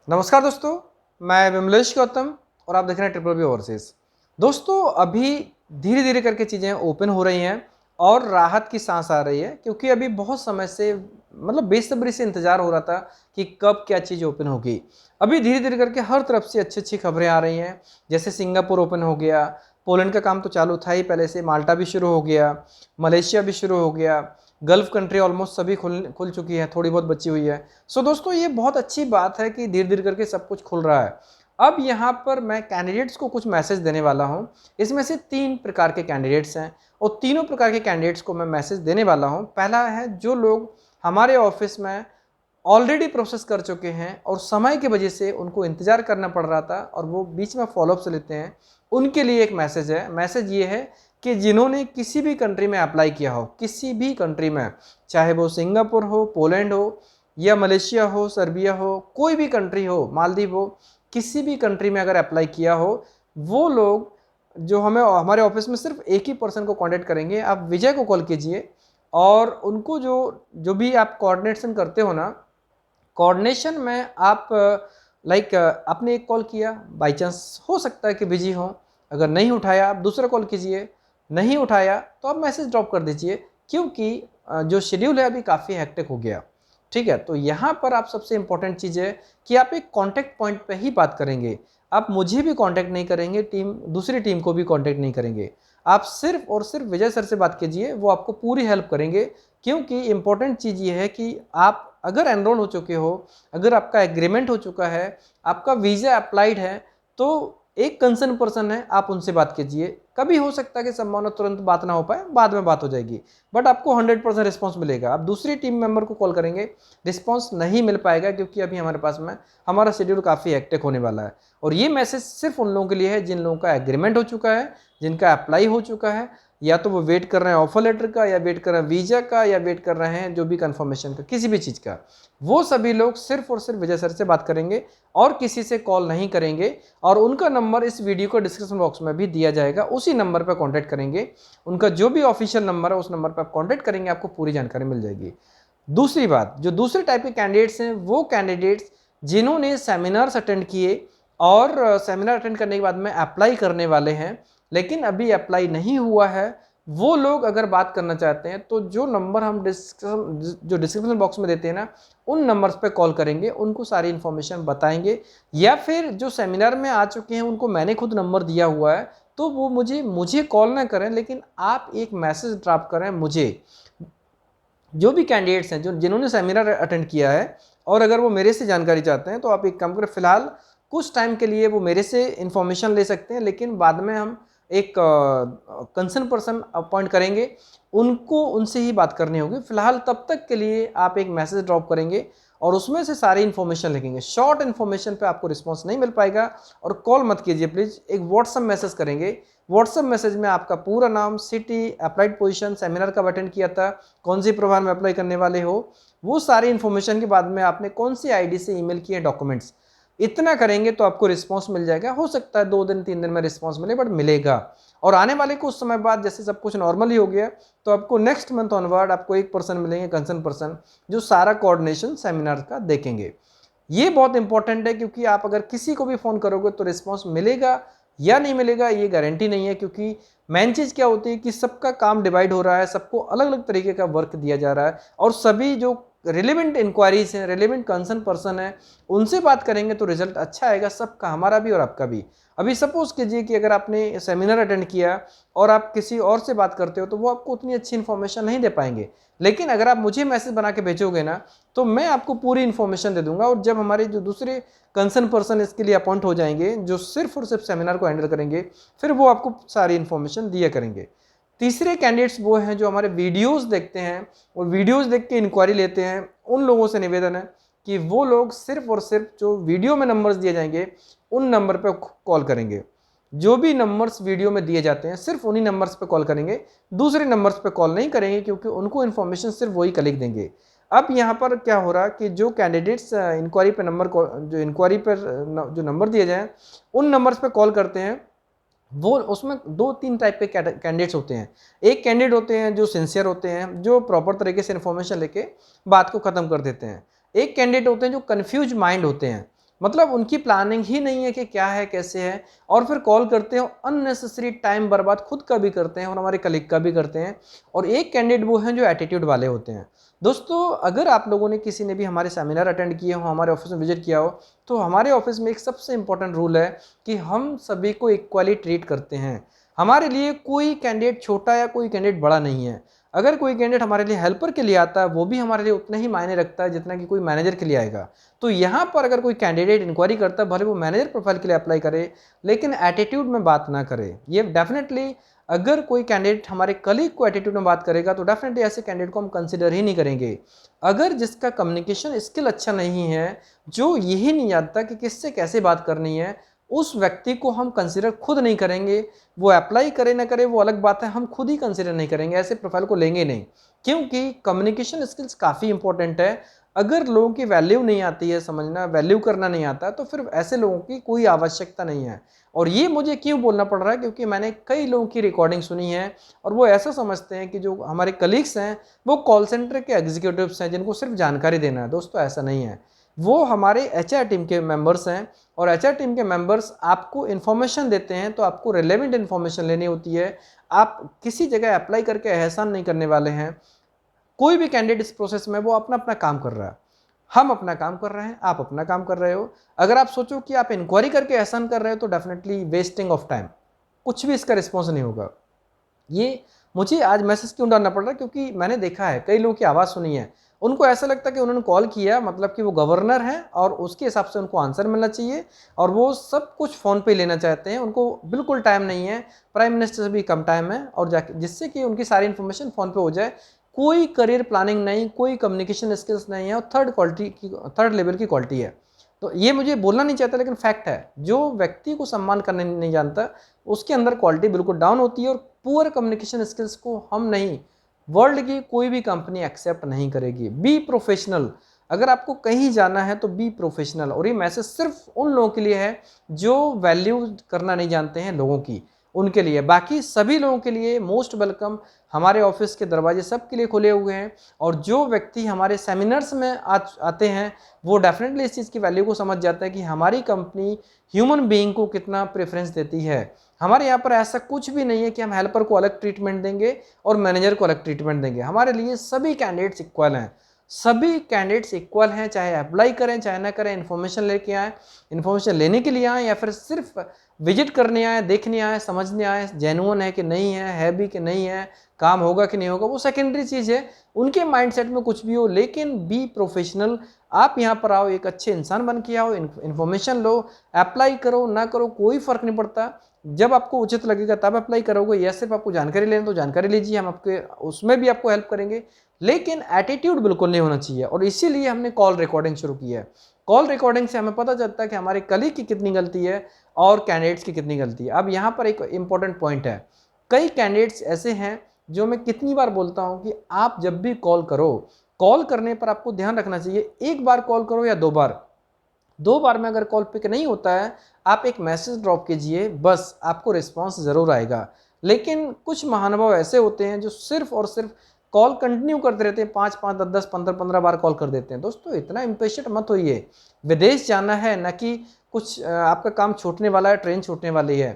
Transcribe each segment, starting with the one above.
नमस्कार दोस्तों, मैं विमलेश गौतम और आप देख रहे हैं ट्रिपल बी ओवरसीज। दोस्तों, अभी धीरे धीरे करके चीज़ें ओपन हो रही हैं और राहत की सांस आ रही है, क्योंकि अभी बहुत समय से बेसब्री से इंतजार हो रहा था कि कब क्या चीज़ ओपन होगी। अभी धीरे धीरे करके हर तरफ से अच्छी अच्छी खबरें आ रही हैं। जैसे सिंगापुर ओपन हो गया, पोलैंड का काम तो चालू था ही पहले से, माल्टा भी शुरू हो गया, मलेशिया भी शुरू हो गया, गल्फ कंट्री ऑलमोस्ट सभी खुल चुकी है, थोड़ी बहुत बची हुई है। सो दोस्तों, ये बहुत अच्छी बात है कि धीरे धीरे करके सब कुछ खुल रहा है। अब यहाँ पर मैं कैंडिडेट्स को कुछ मैसेज देने वाला हूँ। इसमें से 3 प्रकार के कैंडिडेट्स हैं और तीनों प्रकार के कैंडिडेट्स को मैं मैसेज देने वाला हूँ। पहला है जो लोग हमारे ऑफिस में ऑलरेडी प्रोसेस कर चुके हैं और समय की वजह से उनको इंतजार करना पड़ रहा था और वो बीच में फॉलोअप से लेते हैं, उनके लिए एक मैसेज है। मैसेज ये है कि जिन्होंने किसी भी कंट्री में अप्लाई किया हो, किसी भी कंट्री में, चाहे वो सिंगापुर हो, पोलैंड हो या मलेशिया हो, सर्बिया हो, कोई भी कंट्री हो, मालदीव हो, किसी भी कंट्री में अगर अप्लाई किया हो, वो लोग जो हमारे ऑफिस में सिर्फ एक ही पर्सन को कांटेक्ट करेंगे। आप विजय को कॉल कीजिए और उनको जो जो भी आप कोऑर्डिनेशन करते हो ना, कोऑर्डिनेशन में आप आपने एक कॉल किया, बाई चांस हो सकता है कि बिजी हो, अगर नहीं उठाया आप दूसरा कॉल कीजिए, नहीं उठाया तो आप मैसेज ड्रॉप कर दीजिए, क्योंकि जो शेड्यूल है अभी काफ़ी हेक्टिक हो गया। ठीक है, तो यहाँ पर आप सबसे इंपॉर्टेंट चीज़ है कि आप एक कॉन्टैक्ट पॉइंट पे ही बात करेंगे। आप मुझे भी कॉन्टैक्ट नहीं करेंगे, दूसरी टीम को भी कॉन्टैक्ट नहीं करेंगे। आप सिर्फ और सिर्फ विजय सर से बात कीजिए, वो आपको पूरी हेल्प करेंगे। क्योंकि इंपॉर्टेंट चीज़ ये है कि आप अगर एनरोल हो चुके हो, अगर आपका एग्रीमेंट हो चुका है, आपका वीज़ा अप्लाइड है, तो एक कंसर्न पर्सन है, आप उनसे बात कीजिए। कभी हो सकता है कि संभावना तुरंत बात ना हो पाए, बाद में बात हो जाएगी, बट आपको 100% रिस्पॉन्स मिलेगा। आप दूसरी टीम मेंबर को कॉल करेंगे, रिस्पॉन्स नहीं मिल पाएगा, क्योंकि अभी हमारे पास में हमारा शेड्यूल काफ़ी हेक्टिक होने वाला है। और ये मैसेज सिर्फ उन लोगों के लिए है जिन लोगों का एग्रीमेंट हो चुका है, जिनका अप्लाई हो चुका है, या तो वो वेट कर रहे हैं ऑफर लेटर का, या वेट कर रहे हैं वीज़ा का, या वेट कर रहे हैं जो भी कंफर्मेशन का, किसी भी चीज़ का। वो सभी लोग सिर्फ और सिर्फ विजय सर से बात करेंगे और किसी से कॉल नहीं करेंगे। और उनका नंबर इस वीडियो को डिस्क्रिप्शन बॉक्स में भी दिया जाएगा, उसी नंबर पर कॉन्टैक्ट करेंगे। उनका जो भी ऑफिशियल नंबर है उस नंबर पर आप कॉन्टैक्ट करेंगे, आपको पूरी जानकारी मिल जाएगी। दूसरी बात, जो दूसरे टाइप के कैंडिडेट्स हैं, वो कैंडिडेट्स जिन्होंने सेमिनार्स अटेंड किए और सेमिनार अटेंड करने के बाद में अप्लाई करने वाले हैं, लेकिन अभी अप्लाई नहीं हुआ है, वो लोग अगर बात करना चाहते हैं तो जो नंबर हम डिस्क्रिप्शन बॉक्स में देते हैं ना, उन नंबर्स पे कॉल करेंगे, उनको सारी इन्फॉर्मेशन बताएंगे। या फिर जो सेमिनार में आ चुके हैं उनको मैंने खुद नंबर दिया हुआ है, तो वो मुझे कॉल ना करें, लेकिन आप एक मैसेज ड्रॉप करें मुझे। जो भी कैंडिडेट्स हैं जिन्होंने सेमिनार अटेंड किया है और अगर वो मेरे से जानकारी चाहते हैं, तो आप एक काम करें, फिलहाल कुछ टाइम के लिए वो मेरे से इन्फॉर्मेशन ले सकते हैं, लेकिन बाद में हम एक कंसर्न पर्सन अपॉइंट करेंगे, उनको उनसे ही बात करनी होगी। फिलहाल तब तक के लिए आप एक मैसेज ड्रॉप करेंगे और उसमें से सारी इन्फॉर्मेशन लिखेंगे। शॉर्ट इन्फॉर्मेशन पे आपको रिस्पांस नहीं मिल पाएगा, और कॉल मत कीजिए प्लीज़, एक व्हाट्सअप मैसेज करेंगे। व्हाट्सअप मैसेज में आपका पूरा नाम, सिटी, अप्लाइड पोजीशन, सेमिनार कब अटेंड किया था, कौन सी प्रोग्राम में अप्लाई करने वाले हो, वो सारी इन्फॉर्मेशन के बाद में आपने कौन सी आईडी से ईमेल किए डॉक्यूमेंट्स, इतना करेंगे तो आपको रिस्पांस मिल जाएगा। हो सकता है 2 दिन 3 दिन में रिस्पांस मिले, बट मिलेगा। और आने वाले कुछ समय बाद जैसे सब कुछ नॉर्मली हो गया, तो आपको नेक्स्ट मंथ ऑनवर्ड आपको एक पर्सन मिलेंगे, कंसर्न पर्सन, जो सारा कोऑर्डिनेशन सेमिनार का देखेंगे। ये बहुत इंपॉर्टेंट है, क्योंकि आप अगर किसी को भी फ़ोन करोगे तो रिस्पॉन्स मिलेगा या नहीं मिलेगा ये गारंटी नहीं है। क्योंकि मेन चीज़ क्या होती है कि सबका काम डिवाइड हो रहा है, सबको अलग अलग तरीके का वर्क दिया जा रहा है, और सभी जो रिलेवेंट इंक्वायरीज हैं, रिलेवेंट कंसर्न पर्सन है, उनसे बात करेंगे तो रिजल्ट अच्छा आएगा, सबका, हमारा भी और आपका भी। अभी सपोज कीजिए कि अगर आपने सेमिनार अटेंड किया और आप किसी और से बात करते हो, तो वो आपको उतनी अच्छी इन्फॉर्मेशन नहीं दे पाएंगे। लेकिन अगर आप मुझे मैसेज बना के भेजोगे ना, तो मैं आपको पूरी इन्फॉर्मेशन दे दूंगा। और जब हमारे जो दूसरे कंसर्न पर्सन इसके लिए अपॉइंट हो जाएंगे, जो सिर्फ और सिर्फ सेमिनार को हैंडल करेंगे, फिर वो आपको सारी इन्फॉर्मेशन दिया करेंगे। तीसरे कैंडिडेट्स वो हैं जो हमारे वीडियोस देखते हैं और वीडियोस देख के इंक्वायरी लेते हैं। उन लोगों से निवेदन है कि वो लोग सिर्फ और सिर्फ जो वीडियो में नंबर्स दिए जाएंगे, उन नंबर पर कॉल करेंगे। जो भी नंबर्स वीडियो में दिए जाते हैं, सिर्फ उन्हीं नंबर्स पे कॉल करेंगे, दूसरे नंबर्स पे कॉल नहीं करेंगे, क्योंकि उनको इन्फॉर्मेशन सिर्फ वही कलीग देंगे। अब यहाँ पर क्या हो रहा है कि जो कैंडिडेट्स इंक्वायरी पे जो नंबर दिए जाए, उन नंबर्स पे कॉल करते हैं, वो उसमें 2-3 टाइप के कैंडिडेट्स होते हैं। एक कैंडिडेट होते हैं जो सिंसियर होते हैं, जो प्रॉपर तरीके से इन्फॉर्मेशन लेके बात को ख़त्म कर देते हैं। एक कैंडिडेट होते हैं जो कन्फ्यूज माइंड होते हैं, मतलब उनकी प्लानिंग ही नहीं है कि क्या है कैसे है, और फिर कॉल करते हैं, अननेसेसरी टाइम बर्बाद खुद का भी करते हैं और हमारे कलीग का भी करते हैं। और एक कैंडिडेट वो हैं जो एटीट्यूड वाले होते हैं। दोस्तों अगर आप लोगों ने किसी ने भी हमारे सेमिनार अटेंड किए हो, हमारे ऑफिस में विजिट किया हो, तो हमारे ऑफिस में एक सबसे इंपॉर्टेंट रूल है कि हम सभी को इक्वली ट्रीट करते हैं। हमारे लिए कोई कैंडिडेट छोटा या कोई कैंडिडेट बड़ा नहीं है। अगर कोई कैंडिडेट हमारे लिए हेल्पर के लिए आता है, वो भी हमारे लिए उतना ही मायने रखता है जितना कि कोई मैनेजर के लिए आएगा। तो यहाँ पर अगर कोई कैंडिडेट इंक्वायरी करता है, भले वो मैनेजर प्रोफाइल के लिए अप्लाई करे, लेकिन एटीट्यूड में बात ना करे। ये डेफिनेटली, अगर कोई कैंडिडेट हमारे कलीग को एटीट्यूड में बात करेगा तो डेफिनेटली ऐसे कैंडिडेट को हम कंसिडर ही नहीं करेंगे। अगर जिसका कम्युनिकेशन स्किल अच्छा नहीं है, जो यही नहीं जानता कि किससे कैसे बात करनी है, उस व्यक्ति को हम कंसिडर खुद नहीं करेंगे। वो अप्लाई करे ना करे वो अलग बात है, हम खुद ही कंसिडर नहीं करेंगे, ऐसे प्रोफाइल को लेंगे नहीं। क्योंकि कम्युनिकेशन स्किल्स काफ़ी इंपॉर्टेंट है। अगर लोगों की वैल्यू नहीं आती है, समझना वैल्यू करना नहीं आता, तो फिर ऐसे लोगों की कोई आवश्यकता नहीं है। और ये मुझे क्यों बोलना पड़ रहा है, क्योंकि मैंने कई लोगों की रिकॉर्डिंग सुनी है और वो ऐसा समझते हैं कि जो हमारे कलीग्स हैं वो कॉल सेंटर के एग्जीक्यूटिव्स हैं जिनको सिर्फ जानकारी देना है। दोस्तों ऐसा नहीं है, वो हमारे एचआर टीम के मेंबर्स हैं। और एचआर टीम के मेंबर्स आपको इन्फॉर्मेशन देते हैं तो आपको रिलेवेंट इन्फॉर्मेशन लेनी होती है। आप किसी जगह अप्लाई करके एहसान नहीं करने वाले हैं। कोई भी कैंडिडेट इस प्रोसेस में वो अपना अपना काम कर रहा है, हम अपना काम कर रहे हैं, आप अपना काम कर रहे हो। अगर आप सोचो कि आप इंक्वायरी करके एहसान कर रहे हो तो डेफिनेटली वेस्टिंग ऑफ टाइम, कुछ भी इसका रिस्पॉन्स नहीं होगा। ये मुझे आज मैसेज क्यों डालना पड़ रहा है, क्योंकि मैंने देखा है कई लोगों की आवाज़ सुनी है, उनको ऐसा लगता है कि उन्होंने कॉल किया मतलब कि वो गवर्नर हैं और उसके हिसाब से उनको आंसर मिलना चाहिए, और वो सब कुछ फ़ोन पे लेना चाहते हैं। उनको बिल्कुल टाइम नहीं है, प्राइम मिनिस्टर से भी कम टाइम है, और जाके जिससे कि उनकी सारी इन्फॉर्मेशन फ़ोन पे हो जाए। कोई करियर प्लानिंग नहीं, कोई कम्युनिकेशन स्किल्स नहीं है, और थर्ड लेवल की क्वालिटी है। तो ये मुझे बोलना नहीं चाहता, लेकिन फैक्ट है। जो व्यक्ति को सम्मान करने नहीं जानता, उसके अंदर क्वालिटी बिल्कुल डाउन होती है। और पुअर कम्युनिकेशन स्किल्स को हम नहीं, वर्ल्ड की कोई भी कंपनी एक्सेप्ट नहीं करेगी। बी प्रोफेशनल, अगर आपको कहीं जाना है तो बी प्रोफेशनल। और ये मैसेज सिर्फ उन लोगों के लिए है जो वैल्यू करना नहीं जानते हैं लोगों की, उनके लिए। बाकी सभी लोगों के लिए मोस्ट वेलकम। हमारे ऑफिस के दरवाजे सबके लिए खुले हुए हैं, और जो व्यक्ति हमारे सेमिनार्स में आते हैं वो डेफिनेटली इस चीज़ की वैल्यू को समझ जाता है कि हमारी कंपनी ह्यूमन बीइंग को कितना प्रेफरेंस देती है। हमारे यहाँ पर ऐसा कुछ भी नहीं है कि हम हेल्पर को अलग ट्रीटमेंट देंगे और मैनेजर को अलग ट्रीटमेंट देंगे। हमारे लिए सभी कैंडिडेट्स इक्वल हैं, सभी कैंडिडेट्स इक्वल हैं, चाहे अप्लाई करें चाहे ना करें। इन्फॉर्मेशन लेके आए, इन्फॉर्मेशन लेने के लिए आए, या फिर सिर्फ विजिट करने आए, देखने आए, समझने आए, जेन्युइन है कि नहीं है भी कि नहीं है, काम होगा कि नहीं होगा, वो सेकेंडरी चीज़ है। उनके माइंडसेट में कुछ भी हो, लेकिन बी प्रोफेशनल। आप यहाँ पर आओ, एक अच्छे इंसान बन के आओ, इन्फॉर्मेशन लो, अप्लाई करो ना करो कोई फ़र्क नहीं पड़ता। जब आपको उचित लगेगा तब अप्लाई करोगे, या सिर्फ आपको जानकारी लेना तो जानकारी लीजिए, हम आपके उसमें भी आपको हेल्प करेंगे। लेकिन एटीट्यूड बिल्कुल नहीं होना चाहिए, और इसीलिए हमने कॉल रिकॉर्डिंग शुरू की है। कॉल रिकॉर्डिंग से हमें पता चलता है कि हमारे कलीग की कितनी गलती है और कैंडिडेट्स की कितनी गलती है। अब यहाँ पर एक इंपॉर्टेंट पॉइंट है, कई कैंडिडेट्स ऐसे हैं जो मैं कितनी बार बोलता हूँ कि आप जब भी कॉल करो, कॉल करने पर आपको ध्यान रखना चाहिए, एक बार कॉल करो या दो बार में अगर कॉल पिक नहीं होता है, आप एक मैसेज ड्रॉप कीजिए, बस आपको रिस्पांस ज़रूर आएगा। लेकिन कुछ महानुभाव ऐसे होते हैं जो सिर्फ और सिर्फ कॉल कंटिन्यू करते रहते हैं, 5-5, 10-10, 15-15 बार कॉल कर देते हैं। दोस्तों इतना इम्पेशेंट मत होइए, विदेश जाना है, न कि कुछ आपका काम छूटने वाला है, ट्रेन छूटने वाली है।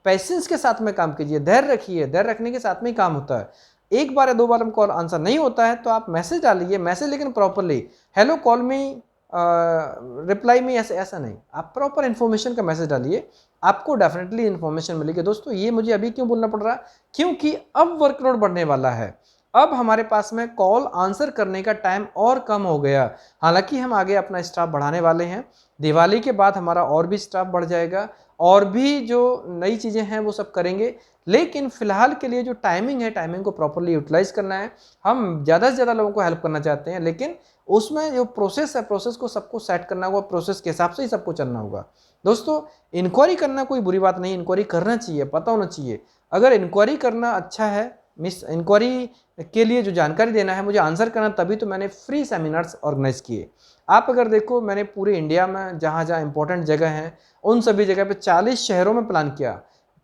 पेशेंस के साथ में काम कीजिए, धैर्य रखिए, धैर्य रखने के साथ में ही काम होता है। एक बार या दो बार में कॉल आंसर नहीं होता है तो आप मैसेज डालिए, मैसेज लेकिन प्रॉपरली, हेलो कॉल मी, रिप्लाई में, ऐसा नहीं, आप प्रॉपर इन्फॉर्मेशन का मैसेज डालिए, आपको डेफिनेटली इन्फॉर्मेशन मिलेगी। दोस्तों ये मुझे अभी क्यों बोलना पड़ रहा, क्योंकि अब वर्कलोड बढ़ने वाला है। अब हमारे पास में कॉल आंसर करने का टाइम और कम हो गया। हालांकि हम आगे अपना स्टाफ बढ़ाने वाले हैं, दिवाली के बाद हमारा और भी स्टाफ बढ़ जाएगा, और भी जो नई चीज़ें हैं वो सब करेंगे। लेकिन फिलहाल के लिए जो टाइमिंग है, टाइमिंग को प्रॉपरली यूटिलाइज करना है। हम ज़्यादा से ज़्यादा लोगों को हेल्प करना चाहते हैं, लेकिन उसमें जो प्रोसेस है, प्रोसेस को सबको सेट करना होगा, प्रोसेस के हिसाब से ही सबको चलना होगा। दोस्तों इंक्वायरी करना कोई बुरी बात नहीं, इंक्वायरी करना चाहिए, पता होना चाहिए। अगर इंक्वायरी करना अच्छा है, मिस इंक्वायरी के लिए जो जानकारी देना है, मुझे आंसर करना, तभी तो मैंने फ्री सेमिनार्स ऑर्गेनाइज किए। आप अगर देखो, मैंने पूरे इंडिया में जहाँ जहाँ इंपॉर्टेंट जगह हैं उन सभी जगह पे 40 शहरों में प्लान किया।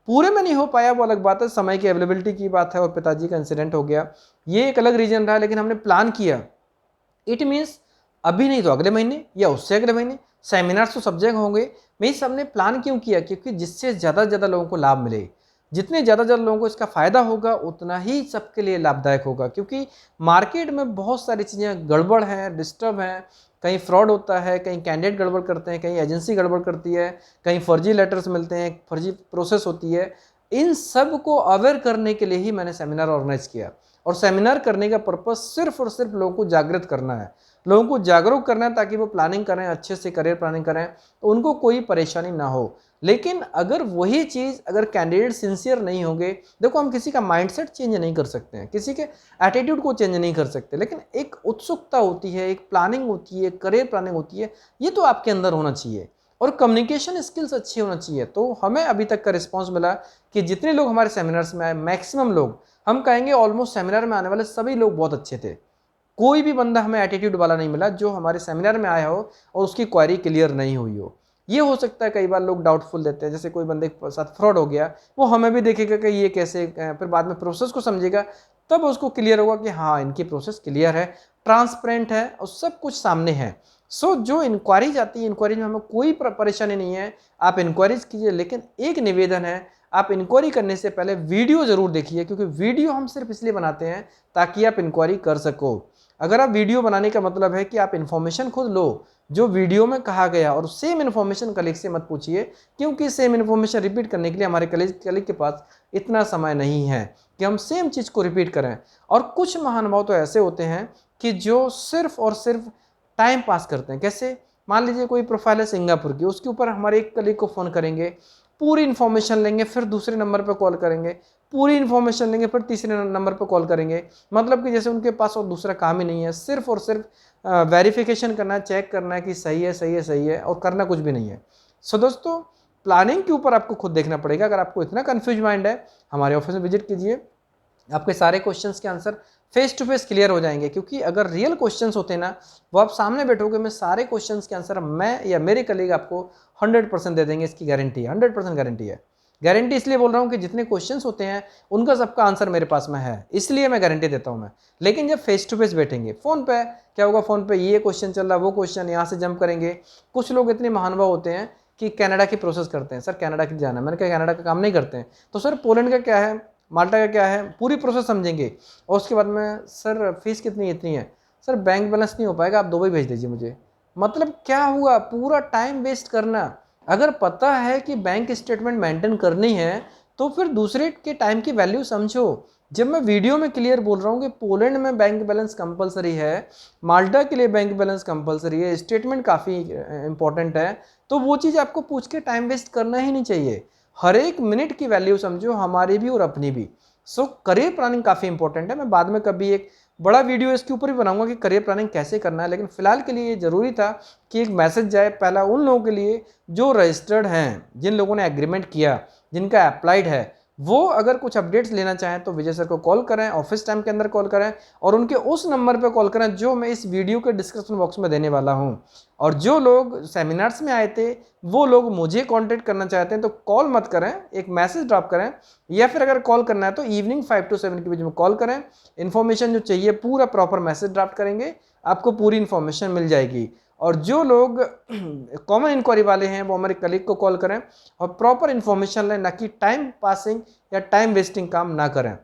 पूरे में नहीं हो पाया वो अलग बात है, समय की अवेलेबिलिटी की बात है, और पिताजी का इंसिडेंट हो गया, ये एक अलग रीजन रहा, लेकिन हमने प्लान किया। इट मीन्स अभी नहीं तो अगले महीने या उससे अगले महीने सेमिनार्स तो सब जगह होंगे। मैं ये सबने प्लान क्यों किया, क्योंकि जिससे ज़्यादा से ज़्यादा लोगों को लाभ मिले, जितने ज़्यादा ज़्यादा लोगों को इसका फ़ायदा होगा उतना ही सबके लिए लाभदायक होगा। क्योंकि मार्केट में बहुत सारी चीज़ें गड़बड़ हैं, डिस्टर्ब हैं, कहीं फ्रॉड होता है, कहीं कैंडिडेट गड़बड़ करते हैं, कहीं एजेंसी गड़बड़ करती है, कहीं फर्जी लेटर्स मिलते हैं, फर्जी प्रोसेस होती है। इन सब को अवेयर करने के लिए ही मैंने सेमिनार ऑर्गेनाइज किया। और सेमिनार करने का पर्पस सिर्फ और सिर्फ लोगों को जागृत करना है, लोगों को जागरूक करना है, ताकि वो प्लानिंग करें, अच्छे से करियर प्लानिंग करें, तो उनको कोई परेशानी ना हो। लेकिन अगर वही चीज़ अगर कैंडिडेट सिंसियर नहीं होंगे, देखो हम किसी का माइंडसेट चेंज नहीं कर सकते हैं, किसी के एटीट्यूड को चेंज नहीं कर सकते, लेकिन एक उत्सुकता होती है, एक प्लानिंग होती है, करियर प्लानिंग होती है, ये तो आपके अंदर होना चाहिए। और कम्युनिकेशन स्किल्स अच्छी होना चाहिए। तो हमें अभी तक का रिस्पॉन्स मिला कि जितने लोग हमारे सेमिनार्स में आए, मैक्सिमम लोग, हम कहेंगे ऑलमोस्ट सेमिनार में आने वाले सभी लोग बहुत अच्छे थे। कोई भी बंदा हमें एटीट्यूड वाला नहीं मिला जो हमारे सेमिनार में आया हो और उसकी क्वेरी क्लियर नहीं हुई हो। ये हो सकता है कई बार लोग डाउटफुल देते हैं, जैसे कोई बंदे के साथ फ्रॉड हो गया, वो हमें भी देखेगा कि ये कैसे, फिर बाद में प्रोसेस को समझेगा, तब उसको क्लियर होगा कि हाँ इनकी प्रोसेस क्लियर है, ट्रांसपेरेंट है और सब कुछ सामने है। सो जो इंक्वायरीज आती है, इंक्वायरीज में हमें कोई परेशानी नहीं है, आप इंक्वायरीज कीजिए। लेकिन एक निवेदन है, आप इंक्वायरी करने से पहले वीडियो जरूर देखिए, क्योंकि वीडियो हम सिर्फ इसलिए बनाते हैं ताकि आप इंक्वायरी कर सको। अगर आप वीडियो बनाने का मतलब है कि आप इन्फॉर्मेशन खुद लो जो वीडियो में कहा गया, और सेम इन्फॉर्मेशन कलीग से मत पूछिए, क्योंकि सेम इन्फॉर्मेशन रिपीट करने के लिए हमारे कलीग के पास इतना समय नहीं है कि हम सेम चीज़ को रिपीट करें। और कुछ महानुभाव तो ऐसे होते हैं कि जो सिर्फ और सिर्फ टाइम पास करते हैं। कैसे? मान लीजिए कोई प्रोफाइल है सिंगापुर की, उसके ऊपर हमारे एक कलीग को फ़ोन करेंगे, पूरी इन्फॉर्मेशन लेंगे, फिर दूसरे नंबर पर कॉल करेंगे, पूरी इन्फॉर्मेशन लेंगे, फिर तीसरे नंबर पर कॉल करेंगे। मतलब कि जैसे उनके पास और दूसरा काम ही नहीं है, सिर्फ और सिर्फ वेरिफिकेशन करना है, चेक करना है कि सही है, सही है, सही है, और करना कुछ भी नहीं है। सो दोस्तों, प्लानिंग के ऊपर आपको खुद देखना पड़ेगा। अगर आपको इतना कन्फ्यूज माइंड है, हमारे ऑफिस में विजिट कीजिए, आपके सारे क्वेश्चंस के answer face to face clear हो जाएंगे। क्योंकि अगर रियल क्वेश्चंस होते ना, वो आप सामने बैठोगे, मैं सारे क्वेश्चंस के आंसर मैं या मेरे कलीग आपको 100% दे देंगे, इसकी गारंटी है, 100% गारंटी है। गारंटी इसलिए बोल रहा हूँ कि जितने क्वेश्चंस होते हैं उनका सबका आंसर मेरे पास में है, इसलिए मैं गारंटी देता हूँ मैं। लेकिन जब फेस टू फेस बैठेंगे, फ़ोन पे क्या होगा, फ़ोन पे ये क्वेश्चन चल रहा है, वो क्वेश्चन यहाँ से जंप करेंगे। कुछ लोग इतने महानुभाव होते हैं कि कनाडा की प्रोसेस करते हैं, सर कनाडा की जाना है, मैंने कहा कनाडा का काम नहीं करते हैं, तो सर पोलैंड का क्या है, माल्टा का क्या है, पूरी प्रोसेस समझेंगे। और उसके बाद में सर फीस कितनी इतनी है, सर बैंक बैलेंस नहीं हो पाएगा, आप दुबई भेज दीजिए मुझे। मतलब क्या हुआ, पूरा टाइम वेस्ट करना। अगर पता है कि बैंक स्टेटमेंट मेंटेन करनी है, तो फिर दूसरे के टाइम की वैल्यू समझो। जब मैं वीडियो में क्लियर बोल रहा हूँ कि पोलैंड में बैंक बैलेंस कंपलसरी है, माल्टा के लिए बैंक बैलेंस कंपलसरी है, स्टेटमेंट काफ़ी इंपॉर्टेंट है, तो वो चीज़ आपको पूछ के टाइम वेस्ट करना ही नहीं चाहिए। हर एक मिनट की वैल्यू समझो, हमारी भी और अपनी भी। सो करियर प्लानिंग काफ़ी इंपॉर्टेंट है। मैं बाद में कभी एक बड़ा वीडियो इसके ऊपर ही बनाऊंगा कि करियर प्लानिंग कैसे करना है, लेकिन फिलहाल के लिए ये जरूरी था कि एक मैसेज जाए पहला उन लोगों के लिए जो रजिस्टर्ड हैं, जिन लोगों ने एग्रीमेंट किया, जिनका अप्लाइड है। वो अगर कुछ अपडेट्स लेना चाहें तो विजय सर को कॉल करें, ऑफिस टाइम के अंदर कॉल करें, और उनके उस नंबर पर कॉल करें जो मैं इस वीडियो के डिस्क्रिप्शन बॉक्स में देने वाला हूं। और जो लोग सेमिनार्स में आए थे, वो लोग मुझे कांटेक्ट करना चाहते हैं तो कॉल मत करें, एक मैसेज ड्रॉप करें, या फिर अगर कॉल करना है तो इवनिंग 5 to 7 के बीच में कॉल करें। इन्फॉर्मेशन जो चाहिए पूरा प्रॉपर मैसेज ड्राफ्ट करेंगे, आपको पूरी इन्फॉर्मेशन मिल जाएगी। और जो लोग कॉमन इंक्वायरी वाले हैं वो हमारे कलीग को कॉल करें और प्रॉपर इन्फॉर्मेशन लें, ना कि टाइम पासिंग या टाइम वेस्टिंग काम ना करें।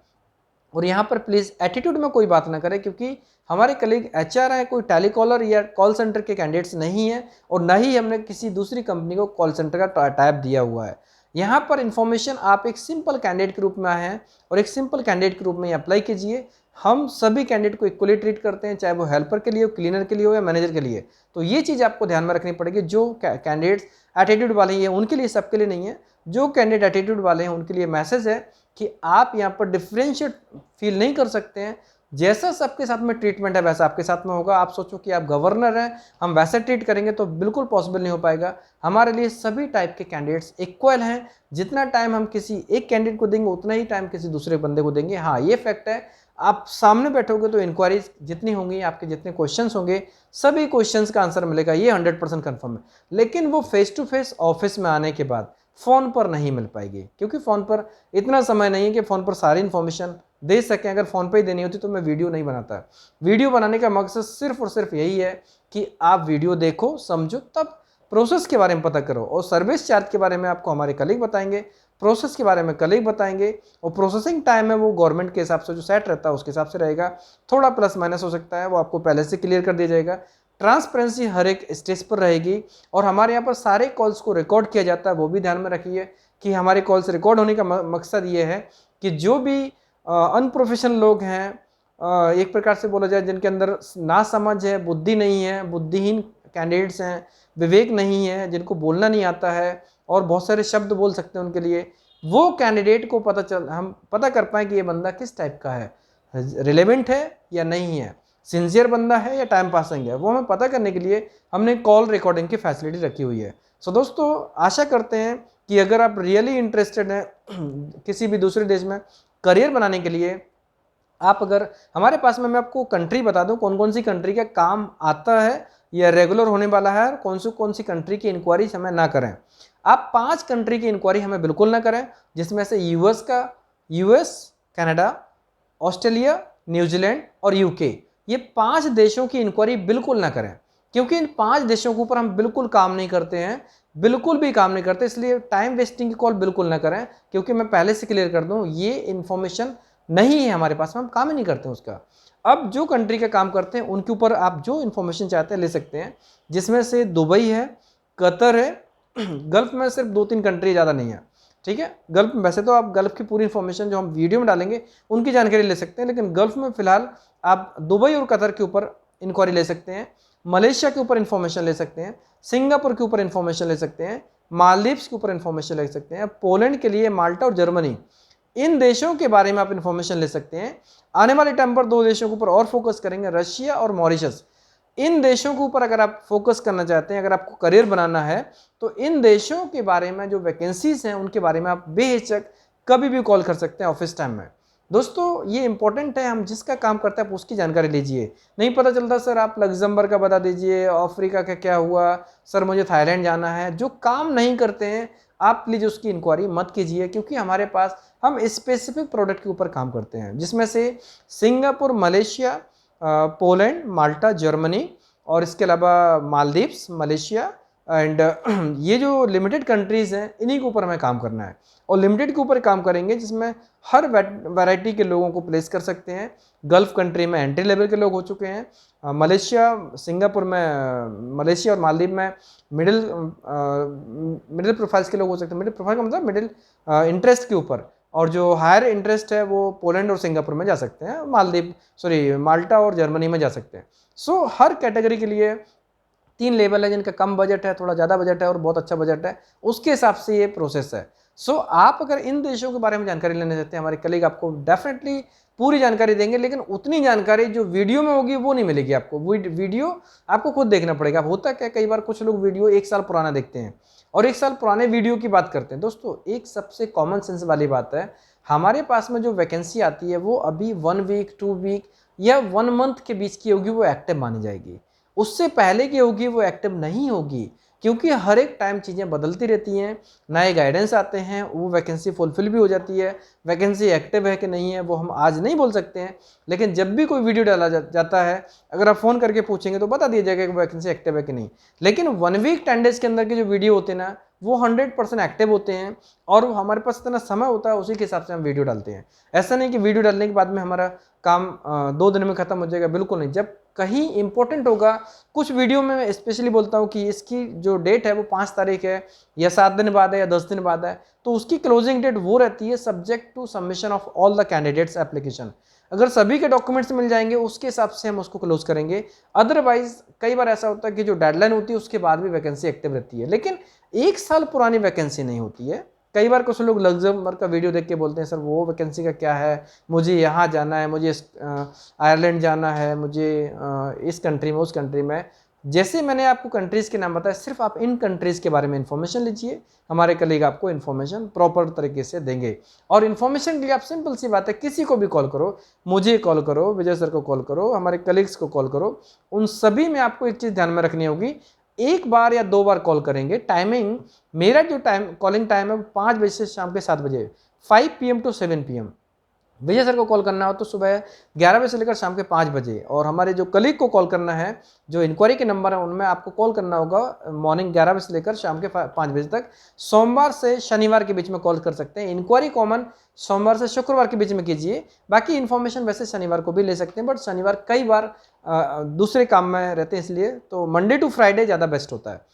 और यहाँ पर प्लीज़ एटीट्यूड में कोई बात ना करें, क्योंकि हमारे कलीग एचआर हैं, कोई टेलीकॉलर या कॉल सेंटर के कैंडिडेट्स नहीं है, और ना ही हमने किसी दूसरी कंपनी को कॉल सेंटर का टाइप दिया हुआ है। यहाँ पर इन्फॉर्मेशन आप एक सिंपल कैंडिडेट के रूप में आए हैं, और एक सिंपल कैंडिडेट के रूप में अप्लाई कीजिए। हम सभी कैंडिडेट को इक्वली ट्रीट करते हैं, चाहे वो हेल्पर के लिए हो, क्लीनर के लिए हो, या मैनेजर के लिए। तो ये चीज़ आपको ध्यान में रखनी पड़ेगी। जो कैंडिडेट्स एटीट्यूड वाले हैं उनके लिए, सबके लिए नहीं है। जो कैंडिडेट एटीट्यूड वाले हैं उनके लिए मैसेज है कि आप यहाँ पर डिफरेंशिएट फील नहीं कर सकते हैं। जैसा सबके साथ में ट्रीटमेंट है वैसा आपके साथ में होगा। आप सोचो कि आप गवर्नर हैं, हम वैसे ट्रीट करेंगे तो बिल्कुल पॉसिबल नहीं हो पाएगा। हमारे लिए सभी टाइप के कैंडिडेट्स इक्वल हैं। जितना टाइम हम किसी एक कैंडिडेट को देंगे उतना ही टाइम किसी दूसरे बंदे को देंगे। हाँ, ये फैक्ट है। आप सामने बैठोगे तो इंक्वायरीज जितनी होंगी, आपके जितने क्वेश्चंस होंगे, सभी क्वेश्चंस का आंसर मिलेगा, ये 100% कन्फर्म है। लेकिन वो फेस टू फेस ऑफिस में आने के बाद फ़ोन पर नहीं मिल पाएगी, क्योंकि फ़ोन पर इतना समय नहीं है कि फ़ोन पर सारी इन्फॉर्मेशन दे सकें। अगर फ़ोन पे ही देनी होती तो मैं वीडियो नहीं बनाता। वीडियो बनाने का मकसद सिर्फ और सिर्फ यही है कि आप वीडियो देखो, समझो, तब प्रोसेस के बारे में पता करो। और सर्विस चार्ज के बारे में आपको हमारे कलीग बताएंगे, प्रोसेस के बारे में कलीग बताएंगे, और प्रोसेसिंग टाइम है वो गवर्नमेंट के हिसाब से जो सेट रहता है उसके हिसाब से रहेगा, थोड़ा प्लस माइनस हो सकता है, वो आपको पहले से क्लियर कर दिया जाएगा। ट्रांसपेरेंसी हर एक स्टेज पर रहेगी, और हमारे यहाँ पर सारे कॉल्स को रिकॉर्ड किया जाता है, वो भी ध्यान में रखिए कि हमारे कॉल्स रिकॉर्ड होने का मकसद ये है कि जो भी अनप्रोफेशनल लोग हैं, एक प्रकार से बोला जाए जिनके अंदर ना समझ है, बुद्धि नहीं है, बुद्धिहीन कैंडिडेट्स हैं, विवेक नहीं है, जिनको बोलना नहीं आता है और बहुत सारे शब्द बोल सकते हैं उनके लिए, वो कैंडिडेट को हम पता कर पाएँ कि ये बंदा किस टाइप का है, रिलेवेंट है या नहीं है, सिंसियर बंदा है या टाइम पासिंग है, वो हमें पता करने के लिए हमने कॉल रिकॉर्डिंग की फैसिलिटी रखी हुई है। सो दोस्तों, आशा करते हैं कि अगर आप रियली इंटरेस्टेड हैं किसी भी दूसरे देश में करियर बनाने के लिए, आप अगर हमारे पास में, मैं आपको कंट्री बता दूं कौन कौन सी कंट्री का काम आता है या रेगुलर होने वाला है, और कौन सी कंट्री की इंक्वायरी हमें ना करें। आप 5 कंट्री की इंक्वायरी हमें बिल्कुल ना करें, जिसमें से यूएस, कनाडा, ऑस्ट्रेलिया, न्यूजीलैंड और यूके, ये 5 देशों की इंक्वायरी बिल्कुल ना करें, क्योंकि इन 5 देशों के ऊपर हम बिल्कुल काम नहीं करते हैं, बिल्कुल भी काम नहीं करते। इसलिए टाइम वेस्टिंग की कॉल बिल्कुल ना करें, क्योंकि मैं पहले से क्लियर कर दूं, ये इन्फॉर्मेशन नहीं है हमारे पास में, हम काम ही नहीं करते हैं उसका। अब जो कंट्री का काम करते हैं उनके ऊपर आप जो इन्फॉर्मेशन चाहते हैं ले सकते हैं, जिसमें से दुबई है, कतर है, गल्फ में सिर्फ 2-3 कंट्री, ज़्यादा नहीं है, ठीक है। गल्फ में वैसे तो आप गल्फ की पूरी इन्फॉर्मेशन जो हम वीडियो में डालेंगे उनकी जानकारी ले सकते हैं, लेकिन गल्फ में फिलहाल आप दुबई और कतर के ऊपर इंक्वायरी ले सकते हैं, मलेशिया के ऊपर इन्फॉर्मेशन ले सकते हैं, सिंगापुर के ऊपर इन्फॉर्मेशन ले सकते हैं, मालदीव्स के ऊपर इन्फॉर्मेशन ले सकते हैं, पोलैंड के लिए माल्टा और जर्मनी, इन देशों के बारे में आप इन्फॉर्मेशन ले सकते हैं। आने वाले टाइम पर 2 देशों के ऊपर और फोकस करेंगे, रशिया और मॉरिशस। इन देशों के ऊपर अगर आप फोकस करना चाहते हैं, अगर आपको करियर बनाना है, तो इन देशों के बारे में जो वैकेंसीज हैं उनके बारे में आप बेहिचक कभी भी कॉल कर सकते हैं ऑफिस टाइम में। दोस्तों, ये इंपॉर्टेंट है, हम जिसका काम करते हैं आप उसकी जानकारी लीजिए। नहीं पता चलता सर आप लग्जमबर्ग का बता दीजिए, अफ्रीका का क्या हुआ, सर मुझे थाईलैंड जाना है, जो काम नहीं करते हैं आप प्लीज़ उसकी इंक्वायरी मत कीजिए, क्योंकि हमारे पास हम स्पेसिफिक प्रोडक्ट के ऊपर काम करते हैं, जिसमें से सिंगापुर, मलेशिया, पोलैंड, माल्टा, जर्मनी और इसके अलावा मालदीव्स, मलेशिया एंड ये जो लिमिटेड कंट्रीज़ हैं इन्हीं के ऊपर हमें काम करना है, और लिमिटेड के ऊपर काम करेंगे जिसमें हर वैरायटी के लोगों को प्लेस कर सकते हैं। गल्फ कंट्री में एंट्री लेवल के लोग हो चुके हैं, सिंगापुर में, मलेशिया और मालदीव में मिडिल प्रोफाइल्स के लोग हो सकते हैं। मिडिल प्रोफाइल का मतलब मिडिल इंटरेस्ट के ऊपर, और जो हायर इंटरेस्ट है वो पोलैंड और सिंगापुर में जा सकते हैं, माल्टा और जर्मनी में जा सकते हैं। सो हर कैटेगरी के लिए 3 लेवल है, जिनका कम बजट है, थोड़ा ज़्यादा बजट है और बहुत अच्छा बजट है, उसके हिसाब से ये प्रोसेस है। सो आप अगर इन देशों के बारे में जानकारी लेना चाहते हैं, हमारे कलीग आपको डेफिनेटली पूरी जानकारी देंगे, लेकिन उतनी जानकारी जो वीडियो में होगी वो नहीं मिलेगी आपको। वीडियो आपको खुद देखना पड़ेगा। होता क्या, कई बार कुछ लोग वीडियो 1 साल पुराना देखते हैं और 1 साल पुराने वीडियो की बात करते हैं। दोस्तों, एक सबसे कॉमन सेंस वाली बात है, हमारे पास में जो वैकेंसी आती है वो अभी 1 वीक, 2 वीक या 1 मंथ के बीच की होगी, वो एक्टिव मानी जाएगी। उससे पहले की होगी वो एक्टिव नहीं होगी, क्योंकि हर एक टाइम चीज़ें बदलती रहती हैं, नए गाइडेंस आते हैं, वो वैकेंसी फुलफिल भी हो जाती है। वैकेंसी एक्टिव है कि नहीं है वो हम आज नहीं बोल सकते हैं, लेकिन जब भी कोई वीडियो डाला जाता है, अगर आप फ़ोन करके पूछेंगे तो बता दिया जाएगा कि वैकेंसी एक्टिव है कि नहीं। लेकिन 1 वीक 10 डेज़ के अंदर के जो वीडियो होते हैं ना, वो 100% एक्टिव होते हैं, और हमारे पास इतना समय होता है उसी के हिसाब से हम वीडियो डालते हैं। ऐसा नहीं कि वीडियो डालने के बाद में हमारा काम 2 दिन में ख़त्म हो जाएगा, बिल्कुल नहीं। जब कहीं इंपॉर्टेंट होगा, कुछ वीडियो में मैं स्पेशली बोलता हूँ कि इसकी जो डेट है वो 5 तारीख है या 7 दिन बाद है या 10 दिन बाद है, तो उसकी क्लोजिंग डेट वो रहती है subject to submission of all the candidates application. अगर सभी के डॉक्यूमेंट्स मिल जाएंगे उसके हिसाब से हम उसको क्लोज करेंगे। अदरवाइज कई बार ऐसा होता है कि जो डेडलाइन होती है उसके बाद भी वैकेंसी एक्टिव रहती है, लेकिन 1 साल पुरानी वैकेंसी नहीं होती है। कई बार कुछ लोग लग्जमबर्ग का वीडियो देख के बोलते हैं सर वो वैकेंसी का क्या है, मुझे यहाँ जाना है, मुझे आयरलैंड जाना है, मुझे इस कंट्री में, उस कंट्री में। जैसे मैंने आपको कंट्रीज़ के नाम बताया, सिर्फ आप इन कंट्रीज़ के बारे में इन्फॉर्मेशन लीजिए, हमारे कलीग आपको इन्फॉर्मेशन प्रॉपर तरीके से देंगे। और इन्फॉर्मेशन के लिए आप सिंपल सी बात है, किसी को भी कॉल करो, मुझे कॉल करो, विजय सर को कॉल करो, हमारे कलीग्स को कॉल करो, उन सभी में आपको एक चीज़ ध्यान में रखनी होगी, 1 बार या 2 बार कॉल करेंगे। टाइमिंग, मेरा जो कॉलिंग टाइम है वो 5 बजे से शाम के 7 बजे, 5 PM to 7 PM। Vijay sir को कॉल करना हो तो सुबह 11 बजे से लेकर शाम के 5 बजे, और हमारे जो कलीग को कॉल करना है, जो इंक्वायरी के नंबर है उनमें आपको कॉल करना होगा मॉर्निंग 11 बजे से लेकर शाम के 5 बजे तक। सोमवार से शनिवार के बीच में कॉल कर सकते हैं। इंक्वायरी कॉमन सोमवार से शुक्रवार के बीच में कीजिए, बाकी इन्फॉर्मेशन वैसे शनिवार को भी ले सकते हैं, बट शनिवार कई बार दूसरे काम में रहते हैं, इसलिए तो मंडे टू फ्राइडे ज़्यादा बेस्ट होता है।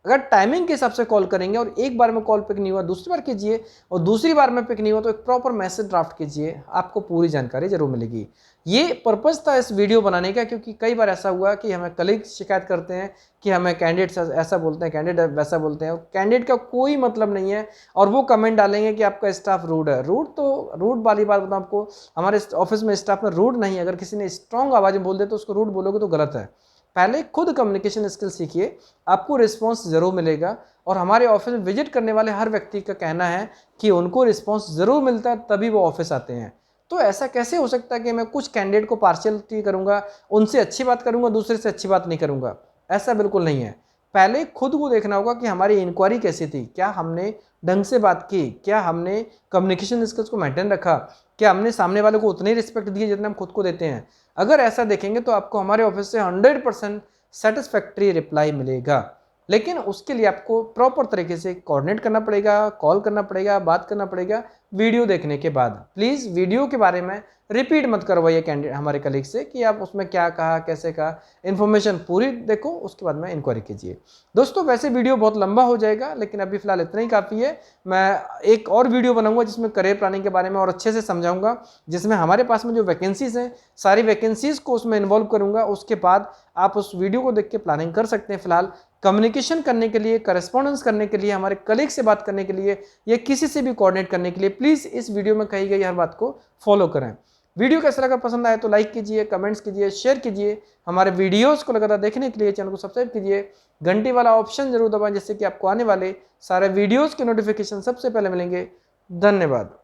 अगर टाइमिंग के हिसाब से कॉल करेंगे और एक बार में कॉल पिक नहीं हुआ दूसरी बार कीजिए, और दूसरी बार में पिक नहीं हुआ तो एक प्रॉपर मैसेज ड्राफ्ट कीजिए, आपको पूरी जानकारी जरूर मिलेगी। ये पर्पज़ था इस वीडियो बनाने का, क्योंकि कई बार ऐसा हुआ कि हमें कलीग शिकायत करते हैं कि हमें कैंडिडेट ऐसा बोलते हैं, कैंडिडेट वैसा बोलते हैं, कैंडिडेट का कोई मतलब नहीं है, और वो कमेंट डालेंगे कि आपका स्टाफ रूड है। रूड वाली बात बताऊँ आपको, हमारे ऑफिस में स्टाफ में रूड नहीं है। अगर किसी ने स्ट्रॉन्ग आवाज़ में बोल दे तो उसको रूड बोलोगे तो गलत है। पहले खुद कम्युनिकेशन स्किल सीखिए, आपको रिस्पॉन्स ज़रूर मिलेगा। और हमारे ऑफिस में विजिट करने वाले हर व्यक्ति का कहना है कि उनको रिस्पॉन्स ज़रूर मिलता है, तभी वो ऑफिस आते हैं। तो ऐसा कैसे हो सकता है कि मैं कुछ कैंडिडेट को पार्शियलिटी करूंगा, उनसे अच्छी बात करूंगा, दूसरे से अच्छी बात नहीं करूंगा? ऐसा बिल्कुल नहीं है। पहले खुद को देखना होगा कि हमारी इंक्वायरी कैसी थी, क्या हमने ढंग से बात की, क्या हमने कम्युनिकेशन स्किल्स को मेंटेन रखा, क्या हमने सामने वाले को उतनी रिस्पेक्ट दी जितना हम खुद को देते हैं। अगर ऐसा देखेंगे तो आपको हमारे ऑफिस से 100% सेटिस्फैक्ट्री रिप्लाई मिलेगा। लेकिन उसके लिए आपको प्रॉपर तरीके से कोऑर्डिनेट करना पड़ेगा, कॉल करना पड़ेगा, बात करना पड़ेगा वीडियो देखने के बाद। प्लीज़ वीडियो के बारे में रिपीट मत करवाइए कैंडिडेट हमारे कलीग से कि आप उसमें क्या कहा, कैसे कहा। इन्फॉर्मेशन पूरी देखो, उसके बाद में इंक्वायरी कीजिए। दोस्तों वैसे वीडियो बहुत लंबा हो जाएगा, लेकिन अभी फिलहाल इतना ही काफ़ी है। मैं एक और वीडियो बनाऊंगा जिसमें करियर प्लानिंग के बारे में और अच्छे से समझाऊंगा, जिसमें हमारे पास में जो वैकेंसीज हैं सारी वैकेंसीज को उसमें इन्वॉल्व करूंगा। उसके बाद आप उस वीडियो को देख के प्लानिंग कर सकते हैं। फिलहाल कम्युनिकेशन करने के लिए, करस्पॉन्डेंस करने के लिए, हमारे कलीग से बात करने के लिए या किसी से भी कोऑर्डिनेट करने के लिए प्लीज़ इस वीडियो में कही गई हर बात को फॉलो करें। वीडियो कैसा लगा, पसंद आए तो लाइक कीजिए, कमेंट्स कीजिए, शेयर कीजिए। हमारे वीडियोस को लगातार देखने के लिए चैनल को सब्सक्राइब कीजिए, घंटी वाला ऑप्शन जरूर दबाएं जिससे कि आपको आने वाले सारे वीडियोस के नोटिफिकेशन सबसे पहले मिलेंगे। धन्यवाद।